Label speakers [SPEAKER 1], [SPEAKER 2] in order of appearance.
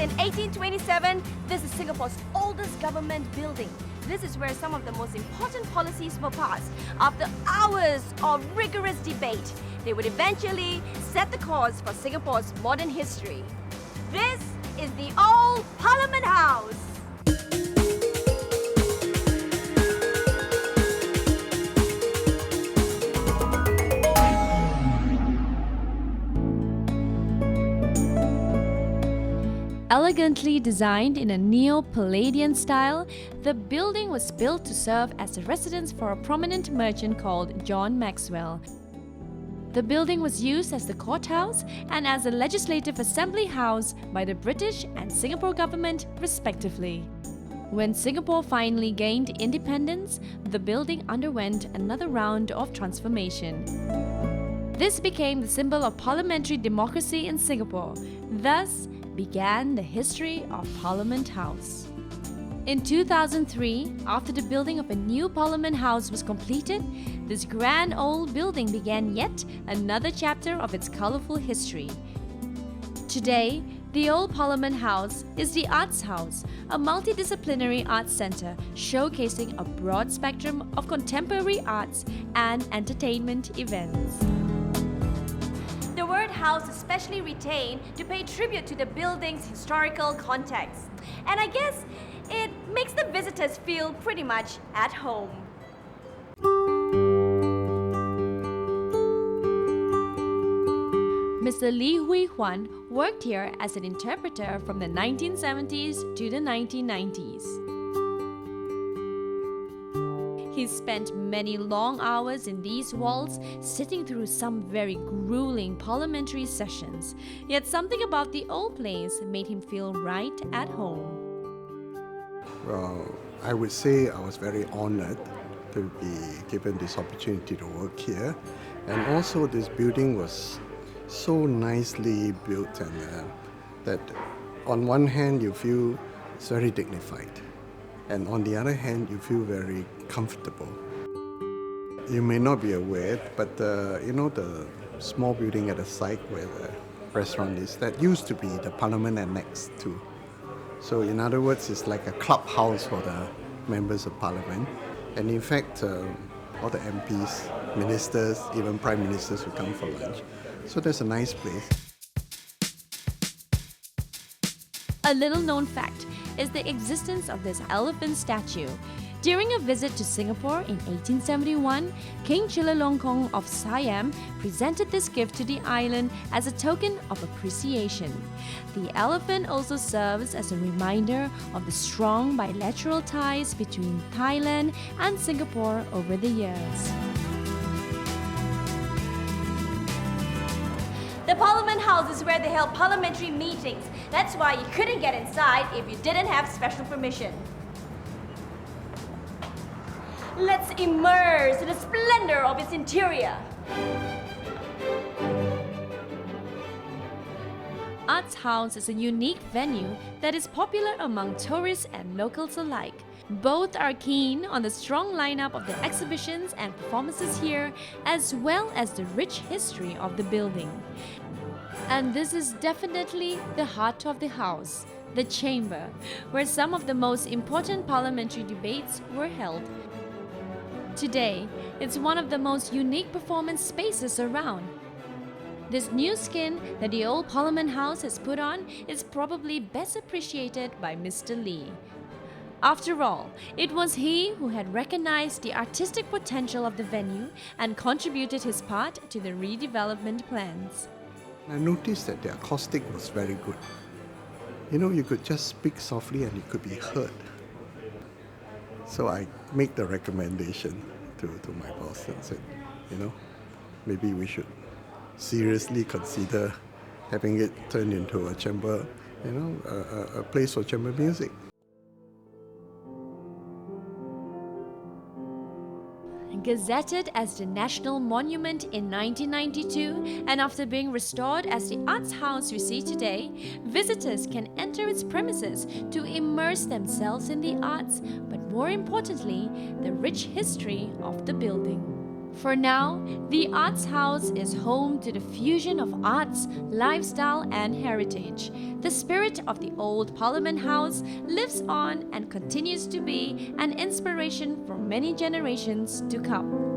[SPEAKER 1] In 1827, this is Singapore's oldest government building. This is where some of the most important policies were passed. After hours of rigorous debate, they would eventually set the course for Singapore's modern history. This is the old Parliament House.
[SPEAKER 2] Elegantly designed in a Neo-Palladian style, the building was built to serve as a residence for a prominent merchant called John Maxwell. The building was used as the courthouse and as a legislative assembly house by the British and Singapore government, respectively. When Singapore finally gained independence, the building underwent another round of transformation. This became the symbol of parliamentary democracy in Singapore. Thus began the history of Parliament House. In 2003, after the building of a new Parliament House was completed, this grand old building began yet another chapter of its colourful history. Today, the old Parliament House is the Arts House, a multidisciplinary arts centre showcasing a broad spectrum of contemporary arts and entertainment events.
[SPEAKER 1] The word house is specially retained to pay tribute to the building's historical context. And I guess it makes the visitors feel pretty much at home.
[SPEAKER 2] Mr. Li Hui Huan worked here as an interpreter from the 1970s to the 1990s. He spent many long hours in these walls, sitting through some very grueling parliamentary sessions. Yet something about the old place made him feel right at home.
[SPEAKER 3] Well, I would say I was very honored to be given this opportunity to work here. And also this building was so nicely built, and that on one hand you feel it's very dignified, and on the other hand you feel very comfortable. You may not be aware, but the small building at the side where the restaurant is, that used to be the Parliament Annex too. So in other words, it's like a clubhouse for the members of Parliament. And in fact, all the MPs, ministers, even prime ministers will come for lunch. So that's a nice place.
[SPEAKER 2] A little known fact is the existence of this elephant statue. During a visit to Singapore in 1871, King Chulalongkorn of Siam presented this gift to the island as a token of appreciation. The elephant also serves as a reminder of the strong bilateral ties between Thailand and Singapore over the years.
[SPEAKER 1] The Parliament House is where they held parliamentary meetings. That's why you couldn't get inside if you didn't have special permission. Let's immerse in the splendor of its interior.
[SPEAKER 2] Arts House is a unique venue that is popular among tourists and locals alike. Both are keen on the strong lineup of the exhibitions and performances here, as well as the rich history of the building. And this is definitely the heart of the house, the chamber, where some of the most important parliamentary debates were held. Today, it's one of the most unique performance spaces around. This new skin that the old Parliament House has put on is probably best appreciated by Mr. Lee. After all, it was he who had recognized the artistic potential of the venue and contributed his part to the redevelopment plans.
[SPEAKER 3] I noticed that the acoustic was very good. You could just speak softly and it could be heard. So I make the recommendation to my boss and said, maybe we should seriously consider having it turned into a chamber, a place for chamber music.
[SPEAKER 2] Gazetted as the National Monument in 1992, and after being restored as the Arts House we see today, visitors can enter its premises to immerse themselves in the arts, but more importantly, the rich history of the building. For now, the Arts House is home to the fusion of arts, lifestyle, and heritage. The spirit of the old Parliament House lives on and continues to be an inspiration for many generations to come.